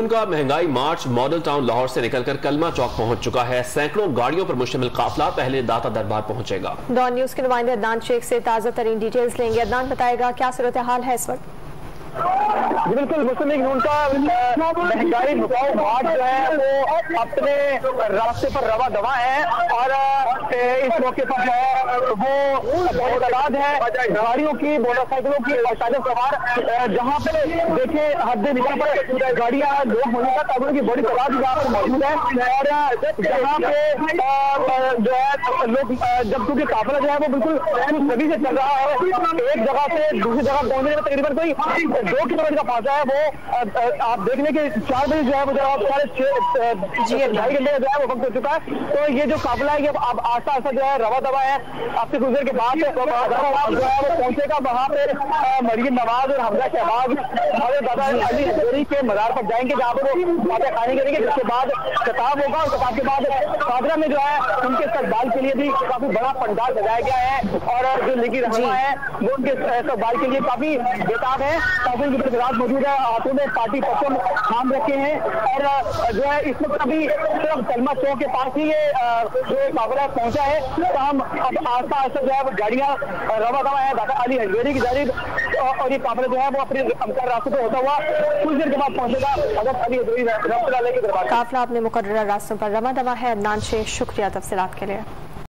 उनका महंगाई मार्च model town Lahore से निकलकर कलमा चौक पहुंच चुका है। सैकड़ों गाड़ियों पर मुश्तमिल काफिला पहले दाता दरबार पहुंचेगा। डॉन न्यूज के नुमाइंदे अदनान शेख से ताज़ा तरीन डिटेल्स लेंगे। अदनान बताएगा क्या सूरत हाल है इस वक्त। बिल्कुल, मुस्लिम लीग नून का महंगाई मुकाऊ मार्च जो है वो अपने रास्ते पर रवा दवा है और इस मौके पर जो है वो बड़ी तादाद है गाड़ियों की, मोटरसाइकिलों की और साइकिल सवार, जहाँ पे देखे हद निगाह पर गाड़ियां लोग होने का ताबड़ों की बड़ी तादाद यहाँ पर मौजूद है। और जहाँ पे जो है लोग, जब क्योंकि काफिला जो है वो बिल्कुल सभी से चल रहा है, एक जगह से दूसरी जगह पहुंचने में तकरीबन कोई 2 किलोमीटर का फासला है। वो आप देख लें कि 4 बजे जो है वो जब 2.5 घंटे का जो है वो वक्त हो चुका है। तो ये जो काफिला है ये अब आस्ता आस्ता जो है रवा दवा है। आपसे कुछ देर के बाद जो है वो पहुंचेगा वहाँ पे मरियम नवाज और हमजा शहबाज हमारे दादा अली हजरी के मजार पर जाएंगे, जहाँ पर वो बातें खानी करेंगे, जिसके बाद खिताब होगा। और खिताब के बाद कादरा में जो है उनके इस्तकबाल के लिए भी काफी बड़ा पंडाल सजाया गया है और जो लीगी रहनुमा है वो उनके इस्तकबाल के लिए काफी बेताब है। काफी उनकी बरकरार मौजूद है, हाथों में पार्टी पसंद थाम रखे हैं और जो है इस वक्त अभी सिर्फ कलमा चौक के पास ही ये जो काफिला पहुंचा है। तो हम अब आस्ता आस्ता जो है वो गाड़ियां रवा दवा है दादा अली हजवेरी की जानिब और ये काफिला जो है वो अपने रास्ते पे होता हुआ कुछ देर के बाद पहुंचेगा हजरत अली हजवेरी रहमतुल्लाह अलैह के दरबार। काफिला अपने मुकर्रर रास्तों पर रवा दवा है। अदनान शेख, शुक्रिया तफसीलात के लिए।